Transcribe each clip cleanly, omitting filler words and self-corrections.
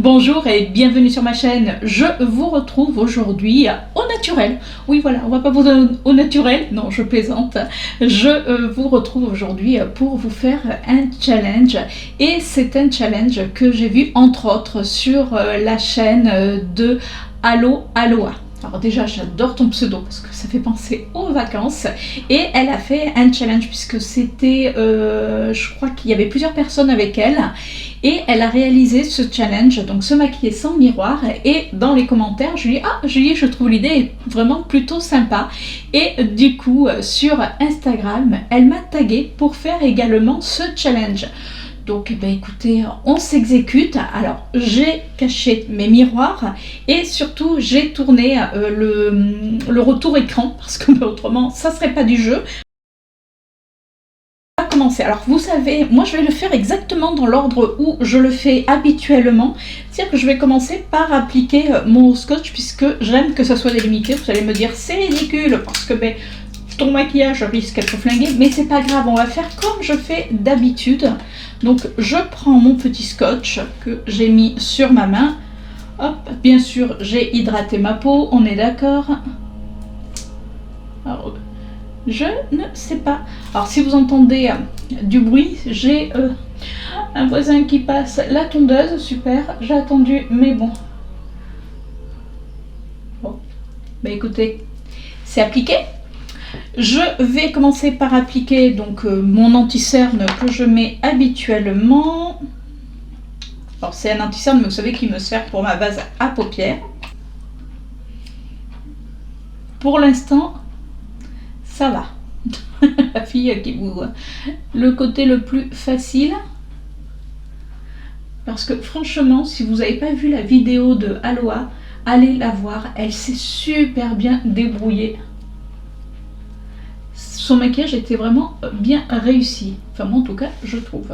Bonjour et bienvenue sur ma chaîne. Je vous retrouve aujourd'hui au naturel. Oui voilà, on va pas vous donner au naturel, non je plaisante. Je vous retrouve aujourd'hui pour vous faire un challenge. Et c'est un challenge que j'ai vu entre autres sur la chaîne de Allo Aloha. Alors déjà j'adore ton pseudo parce que ça fait penser aux vacances. Et elle a fait un challenge puisque c'était, je crois qu'il y avait plusieurs personnes avec elle. Et elle a réalisé ce challenge, donc se maquiller sans miroir. Et dans les commentaires, je lui ai dit « Ah Julie, je trouve l'idée vraiment plutôt sympa ». Et du coup, sur Instagram, elle m'a tagué pour faire également ce challenge. Donc eh bien, écoutez, on s'exécute. Alors j'ai caché mes miroirs et surtout j'ai tourné le retour écran parce que autrement ça serait pas du jeu. Commencer. Alors vous savez, moi je vais le faire exactement dans l'ordre où je le fais habituellement, c'est-à-dire que je vais commencer par appliquer mon scotch puisque j'aime que ça soit délimité. Vous allez me dire c'est ridicule parce que ben, ton maquillage risque d'être flingué, mais c'est pas grave, on va faire comme je fais d'habitude. Donc je prends mon petit scotch que j'ai mis sur ma main, hop, bien sûr j'ai hydraté ma peau, on est d'accord. Alors, je ne sais pas. Alors si vous entendez du bruit, j'ai un voisin qui passe la tondeuse, super, j'ai attendu, mais bon. Bon, bah écoutez, c'est appliqué. Je vais commencer par appliquer donc mon anti-cerne que je mets habituellement. Alors c'est un anti-cerne, mais vous savez qu'il me sert pour ma base à paupières. Pour l'instant, ça va. La fille qui vous le côté le plus facile, parce que franchement si vous n'avez pas vu la vidéo de Aloha, allez la voir, elle s'est super bien débrouillée. Son maquillage était vraiment bien réussi, enfin moi en tout cas je trouve.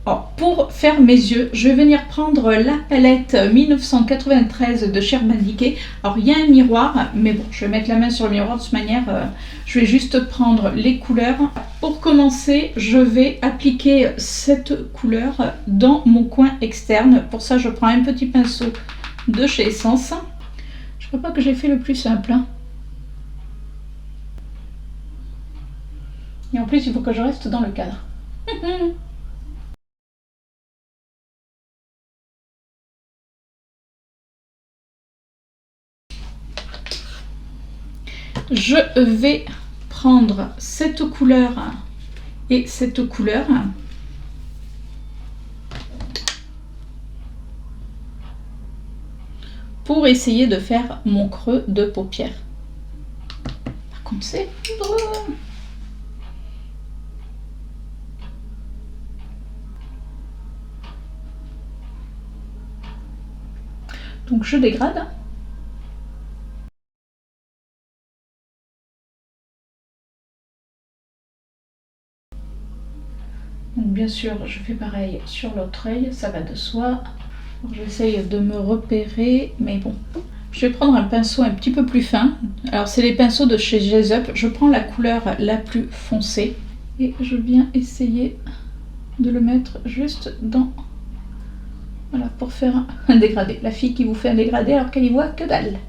Alors, pour faire mes yeux, je vais venir prendre la palette 1993 de Sherman Dickey. Alors il y a un miroir, mais bon, je vais mettre la main sur le miroir de cette manière. Je vais juste prendre les couleurs. Pour commencer, je vais appliquer cette couleur dans mon coin externe. Pour ça, je prends un petit pinceau de chez Essence. Je crois pas que j'ai fait le plus simple, hein. Et en plus, il faut que je reste dans le cadre. Je vais prendre cette couleur et cette couleur pour essayer de faire mon creux de paupière. Par contre, c'est drôle. Donc je dégrade. Donc bien sûr, je fais pareil sur l'autre œil, ça va de soi. J'essaye de me repérer, mais bon. Je vais prendre un pinceau un petit peu plus fin. Alors c'est les pinceaux de chez Jazzeup. Je prends la couleur la plus foncée et je viens essayer de le mettre juste dans... Voilà, pour faire un dégradé. La fille qui vous fait un dégradé alors qu'elle y voit que dalle.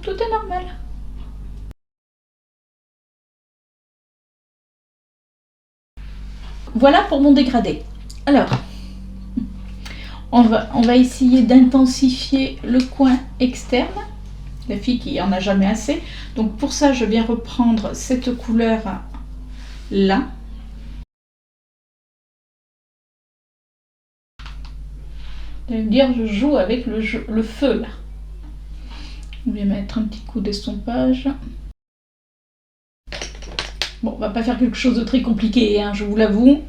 Tout est normal. Voilà pour mon dégradé. Alors, on va essayer d'intensifier le coin externe. La fille qui en a jamais assez. Donc pour ça, je viens reprendre cette couleur là. Vous allez me dire, je joue avec le feu là. On va mettre un petit coup d'estompage. Bon, on va pas faire quelque chose de très compliqué, hein, je vous l'avoue.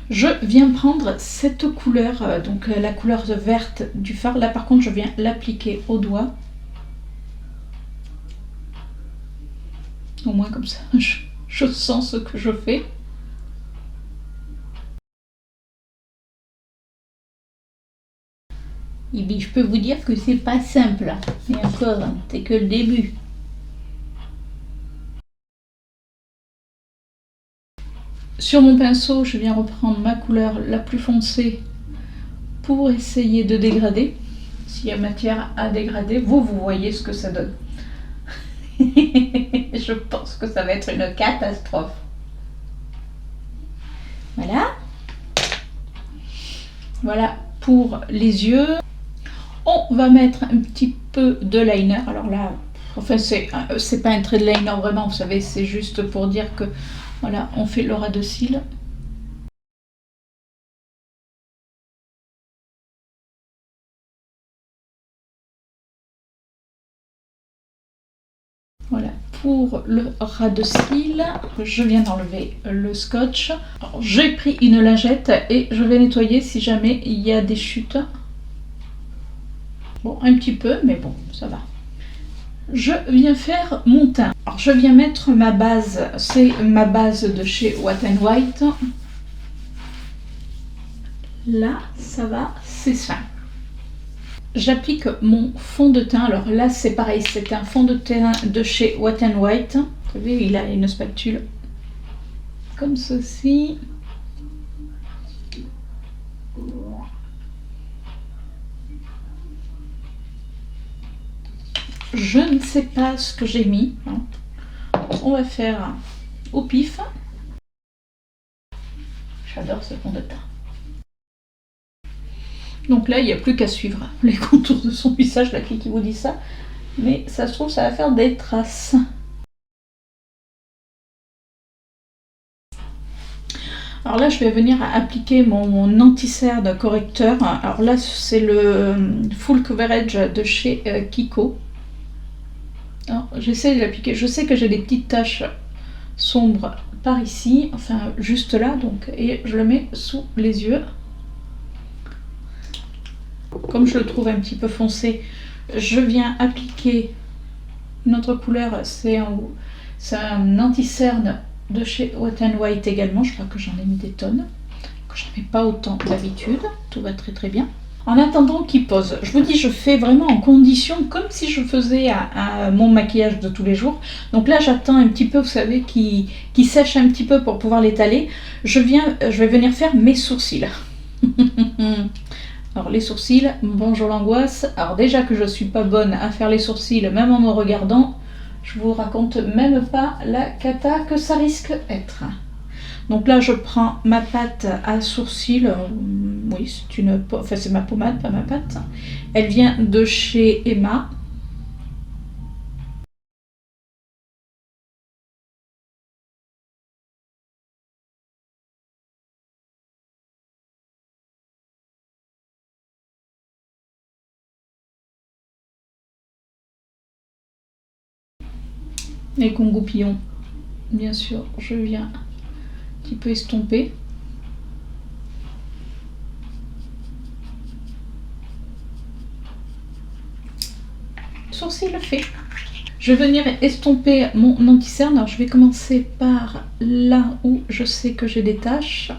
Je viens prendre cette couleur, donc la couleur verte du fard. Là par contre, je viens l'appliquer au doigt. Au moins comme ça, je sens ce que je fais. Et bien, je peux vous dire que c'est pas simple. Et encore, c'est que le début. Sur mon pinceau, je viens reprendre ma couleur la plus foncée pour essayer de dégrader. S'il y a matière à dégrader, vous voyez ce que ça donne. Je pense que ça va être une catastrophe. Voilà. Voilà pour les yeux. On va mettre un petit peu de liner. Alors là, enfin c'est pas un trait de liner vraiment, vous savez, c'est juste pour dire que voilà, on fait le ras de cils. Voilà, pour le ras de cils, je viens d'enlever le scotch. J'ai pris une lingette et je vais nettoyer si jamais il y a des chutes. Bon, un petit peu, mais bon, ça va. Je viens faire mon teint. Alors, je viens mettre ma base, c'est ma base de chez Wet n White. Là, ça va, c'est ça. J'applique mon fond de teint. Alors là, c'est pareil, c'est un fond de teint de chez Wet n White. Vous savez, il a une spatule comme ceci. Je ne sais pas ce que j'ai mis. On va faire au pif. J'adore ce fond de teint. Donc là, il n'y a plus qu'à suivre les contours de son visage, la fille qui vous dit ça. Mais ça se trouve, ça va faire des traces. Alors là, je vais venir appliquer mon anti-cerne correcteur. Alors là, c'est le Full Coverage de chez Kiko. Alors, j'essaie de l'appliquer. Je sais que j'ai des petites taches sombres par ici, enfin juste là, donc, et je le mets sous les yeux. Comme je le trouve un petit peu foncé, je viens appliquer une autre couleur, c'est un anti-cerne de chez Wet n White également. Je crois que j'en ai mis des tonnes, que j'en mets pas autant d'habitude. Tout va très très bien. En attendant qu'il pose, je vous dis, je fais vraiment en condition comme si je faisais mon maquillage de tous les jours. Donc là, j'attends un petit peu, vous savez, qui sèche un petit peu pour pouvoir l'étaler. Je vais venir faire mes sourcils. Alors les sourcils, bonjour l'angoisse. Alors déjà que je suis pas bonne à faire les sourcils, même en me regardant, je vous raconte même pas la cata que ça risque d'être. Donc là, je prends ma pâte à sourcils. Oui, c'est ma pommade, pas ma pâte. Elle vient de chez Emma. Les congoupillons, bien sûr, je viens un petit peu estomper. Sourcil fait. Je vais venir estomper mon anti-cerne. Alors je vais commencer par là où je sais que j'ai des taches.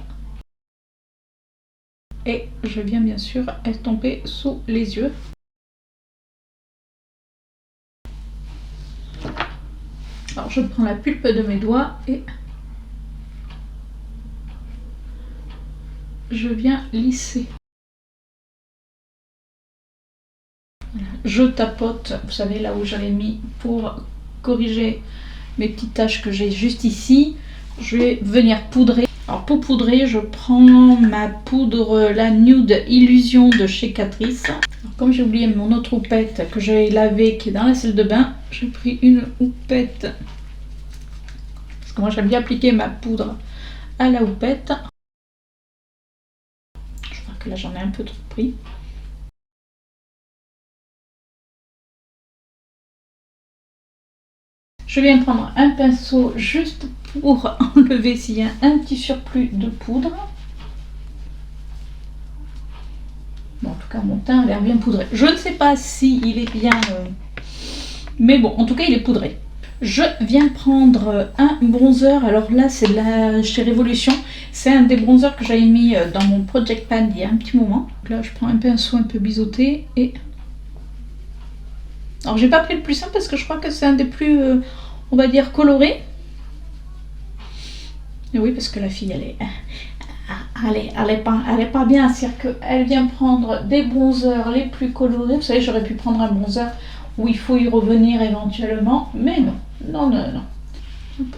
Et je viens bien sûr estomper sous les yeux. Alors je prends la pulpe de mes doigts et je viens lisser. Voilà. Je tapote, vous savez, là où j'avais mis pour corriger mes petites taches que j'ai juste ici. Je vais venir poudrer. Alors pour poudrer, je prends ma poudre, la Nude Illusion de chez Catrice. Alors, comme j'ai oublié mon autre houppette que j'ai lavée qui est dans la salle de bain, j'ai pris une houppette. Parce que moi j'aime bien appliquer ma poudre à la houppette. Je crois que là j'en ai un peu trop pris. Je viens prendre un pinceau juste pour enlever s'il y a un petit surplus de poudre. Bon, en tout cas, mon teint a l'air bien poudré. Je ne sais pas s'il est bien... mais bon, en tout cas, il est poudré. Je viens prendre un bronzer. Alors là, c'est chez Révolution. C'est un des bronzers que j'avais mis dans mon Project Pan il y a un petit moment. Donc là, je prends un pinceau un peu biseauté et... Alors, j'ai pas pris le plus simple parce que je crois que c'est un des plus, on va dire, colorés. Et oui, parce que la fille, elle est elle est pas bien. C'est-à-dire qu'elle vient prendre des bronzers les plus colorés. Vous savez, j'aurais pu prendre un bronzer où il faut y revenir éventuellement. Mais non, non, non, non.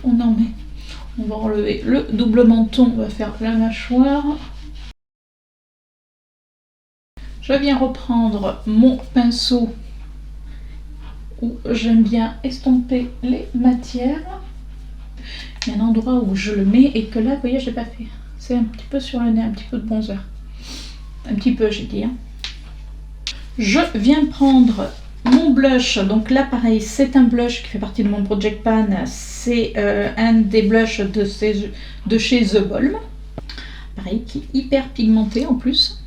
On en met. On va enlever le double menton. On va faire la mâchoire. Je viens reprendre mon pinceau où j'aime bien estomper les matières. Il y a un endroit où je le mets et que là, vous voyez, je ne l'ai pas fait. C'est un petit peu sur le nez, un petit peu de bronzer. Un petit peu, j'ai dit. Hein. Je viens prendre mon blush. Donc là, pareil, c'est un blush qui fait partie de mon Project Pan. C'est un des blushs de chez The Balm. Pareil, qui est hyper pigmenté en plus.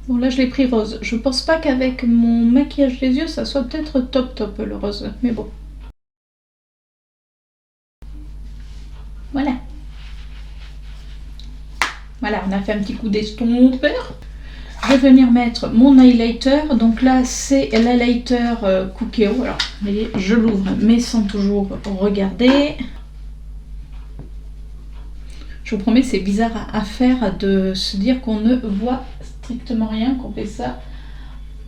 Bon, là, je l'ai pris rose. Je pense pas qu'avec mon maquillage des yeux, ça soit peut-être top le rose. Mais bon. Voilà. Voilà, on a fait un petit coup d'estompeur. Je vais venir mettre mon highlighter. Donc là, c'est l'highlighter Cookéo. Alors, vous voyez, je l'ouvre, mais sans toujours regarder. Je vous promets, c'est bizarre à faire de se dire qu'on ne voit strictement rien, qu'on fait ça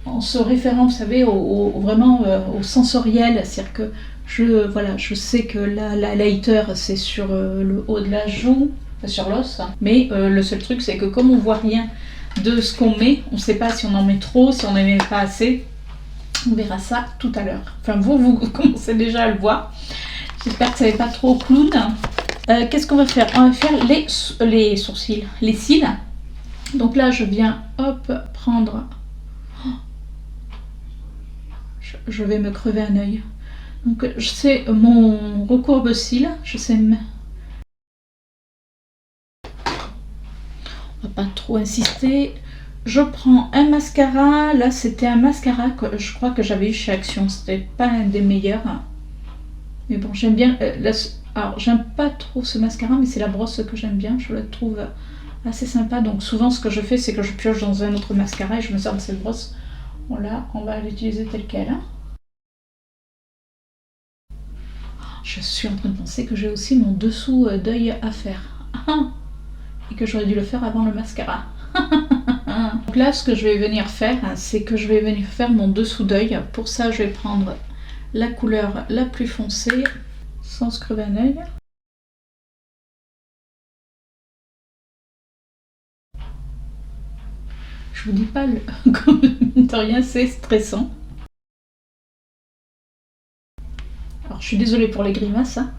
en se référant, vous savez, vraiment au sensoriel. C'est-à-dire que je sais que là, l'highlighter, c'est sur le haut de la joue, sur l'os. Mais le seul truc, c'est que comme on voit rien de ce qu'on met, on ne sait pas si on en met trop, si on n'en met pas assez. On verra ça tout à l'heure. Enfin, vous commencez déjà à le voir. J'espère que ça n'est pas trop clown. Qu'est-ce qu'on va faire? On va faire les sourcils, les cils. Donc là, je viens, hop, prendre... Je vais me crever un œil. Donc, c'est mon recourbe-cils. Je sais... On va pas trop insister. Je prends un mascara. Là, c'était un mascara que je crois que j'avais eu chez Action. C'était pas un des meilleurs. Mais bon, j'aime bien... alors, j'aime pas trop ce mascara, mais c'est la brosse que j'aime bien. Je la trouve assez sympa. Donc, souvent, ce que je fais, c'est que je pioche dans un autre mascara et je me sers de cette brosse. Voilà, on va l'utiliser telle qu'elle. Je suis en train de penser que j'ai aussi mon dessous d'œil à faire. Et que j'aurais dû le faire avant le mascara. Donc là, ce que je vais venir faire, c'est que je vais venir faire mon dessous d'œil. Pour ça, je vais prendre la couleur la plus foncée, sans se crever un œil. Je vous dis pas, comme de rien, c'est stressant. Alors, je suis désolée pour les grimaces. Hein.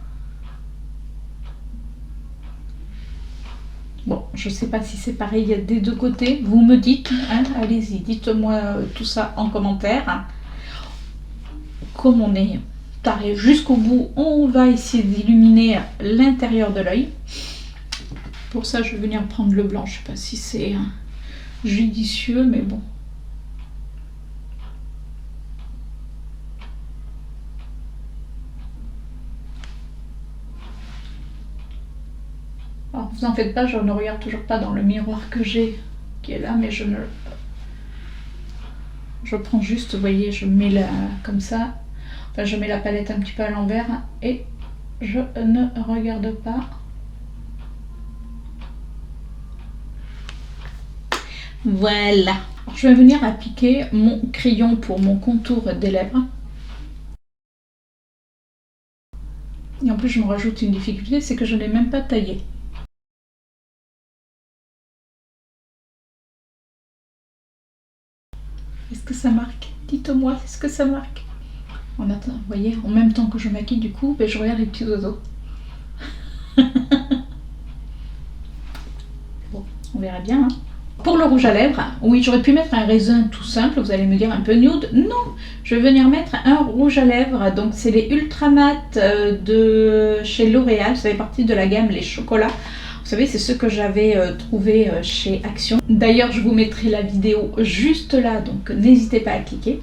Bon, je sais pas si c'est pareil des deux côtés. Vous me dites, hein, allez-y, dites-moi tout ça en commentaire. Comme on est taré jusqu'au bout, on va essayer d'illuminer l'intérieur de l'œil. Pour ça, je vais venir prendre le blanc. Je sais pas si c'est judicieux, mais bon. Alors, vous en faites pas, je ne regarde toujours pas dans le miroir que j'ai, qui est là, mais je prends juste, vous voyez, je mets comme ça, enfin je mets la palette un petit peu à l'envers et je ne regarde pas. Voilà. Alors, je vais venir appliquer mon crayon pour mon contour des lèvres. Et en plus, je me rajoute une difficulté, c'est que je ne l'ai même pas taillé. Est-ce que ça marque? Dites-moi, est-ce que ça marque? En attendant, vous voyez, en même temps que je maquille, du coup, ben, je regarde les petits oiseaux. Bon, on verra bien. Hein. Pour le rouge à lèvres, oui, j'aurais pu mettre un raisin tout simple, vous allez me dire un peu nude. Non, je vais venir mettre un rouge à lèvres. Donc, c'est les Ultra Mat de chez L'Oréal. Ça fait partie de la gamme les chocolats. Vous savez, c'est ce que j'avais trouvé chez Action. D'ailleurs, je vous mettrai la vidéo juste là, donc n'hésitez pas à cliquer.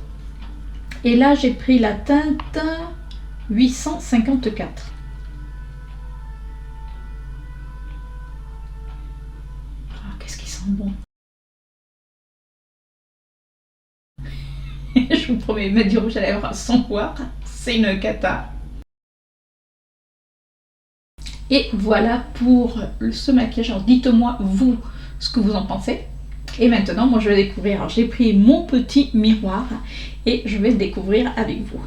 Et là, j'ai pris la teinte 854. Oh, qu'est-ce qui sent bon. Je vous promets, mettre du rouge à lèvres sans voir, c'est une cata. Et voilà pour ce maquillage. Alors dites-moi vous ce que vous en pensez. Et maintenant, moi je vais découvrir. Alors j'ai pris mon petit miroir et je vais le découvrir avec vous.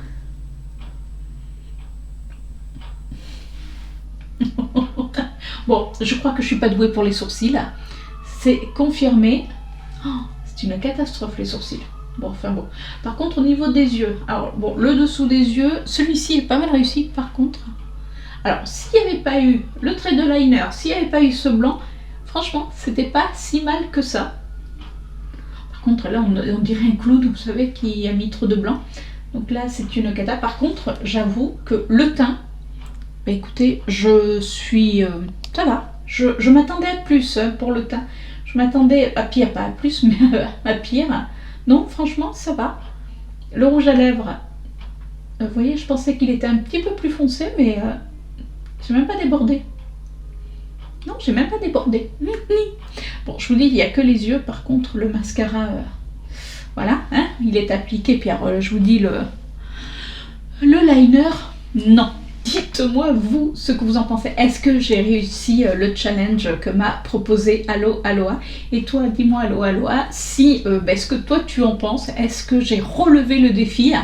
Bon, je crois que je suis pas douée pour les sourcils. C'est confirmé. Oh, c'est une catastrophe les sourcils. Bon, enfin bon. Par contre, au niveau des yeux, alors bon, le dessous des yeux, celui-ci est pas mal réussi. Par contre, alors s'il n'y avait pas eu le trait de liner, s'il n'y avait pas eu ce blanc, franchement, c'était pas si mal que ça. Par contre, là, on dirait un clown, vous savez, qui a mis trop de blanc. Donc là, c'est une cata. Par contre, j'avoue que le teint, bah écoutez, je suis... ça va. Je m'attendais à plus pour le teint. Je m'attendais à pire, pas à plus, mais à pire. Non, franchement, ça va. Le rouge à lèvres, vous voyez, je pensais qu'il était un petit peu plus foncé, mais j'ai même pas débordé. Non, j'ai même pas débordé. Bon, je vous dis, il n'y a que les yeux. Par contre, le mascara, voilà, hein, il est appliqué. Puis alors, je vous dis, le liner, non. Dites-moi, vous, ce que vous en pensez. Est-ce que j'ai réussi le challenge que m'a proposé Allo Aloha? Et toi, dis-moi, Allo Aloha, si, est-ce que toi, tu en penses? Est-ce que j'ai relevé le défi?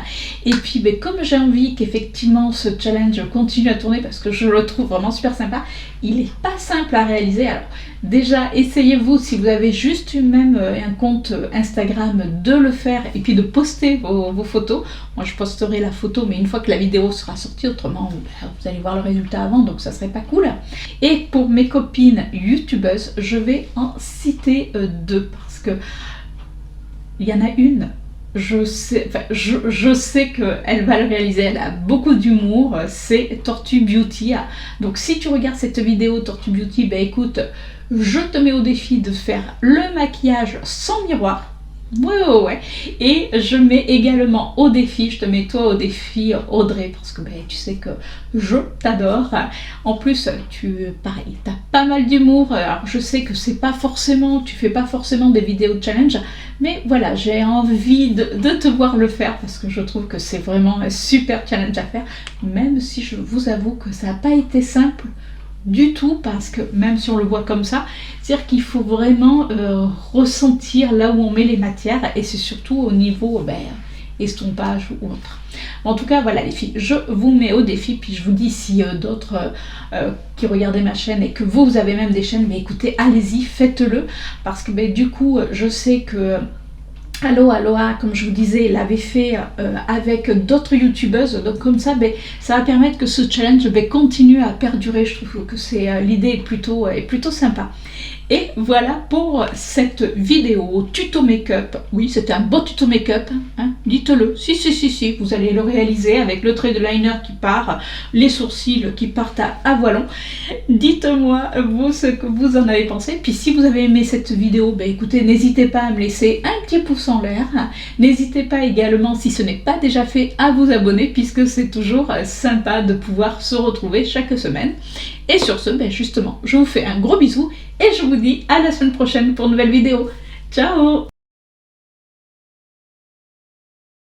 Et puis, comme j'ai envie qu'effectivement, ce challenge continue à tourner, parce que je le trouve vraiment super sympa, il n'est pas simple à réaliser. Alors, déjà, essayez-vous, si vous avez juste même un compte Instagram, de le faire, et puis de poster vos photos. Moi, je posterai la photo, mais une fois que la vidéo sera sortie, autrement, vous allez voir le résultat avant, donc ça serait pas cool. Et pour mes copines youtubeuses, je vais en citer deux, parce que il y en a une, je sais qu'elle va le réaliser, elle a beaucoup d'humour, c'est Tortue Beauty. Donc si tu regardes cette vidéo Tortue Beauty, écoute, je te mets au défi de faire le maquillage sans miroir. Ouais. Et je mets également au défi, je te mets toi au défi Audrey, parce que tu sais que je t'adore. En plus, pareil, t'as pas mal d'humour. Alors je sais que c'est pas forcément, tu fais pas forcément des vidéos challenge, mais voilà, j'ai envie de te voir le faire, parce que je trouve que c'est vraiment un super challenge à faire, même si je vous avoue que ça n'a pas été simple du tout, parce que même si on le voit comme ça, c'est-à-dire qu'il faut vraiment ressentir là où on met les matières, et c'est surtout au niveau estompage ou autre. En tout cas, voilà les filles, je vous mets au défi, puis je vous dis, si d'autres qui regardaient ma chaîne et que vous avez même des chaînes, écoutez, allez-y, faites-le, parce que du coup, je sais que Allo Aloha, comme je vous disais, l'avait fait avec d'autres youtubeuses, donc comme ça, ça va permettre que ce challenge continue à perdurer. Je trouve que l'idée est plutôt sympa. Et voilà pour cette vidéo tuto make-up. Oui, c'était un beau tuto make-up, hein, dites-le. Si, vous allez le réaliser avec le trait de liner qui part, les sourcils qui partent à voilon. Dites-moi, vous, ce que vous en avez pensé. Puis si vous avez aimé cette vidéo, écoutez, n'hésitez pas à me laisser un petit pouce en l'air. N'hésitez pas également, si ce n'est pas déjà fait, à vous abonner, puisque c'est toujours sympa de pouvoir se retrouver chaque semaine. Et sur ce, justement, je vous fais un gros bisou et je vous dis à la semaine prochaine pour une nouvelle vidéo. Ciao!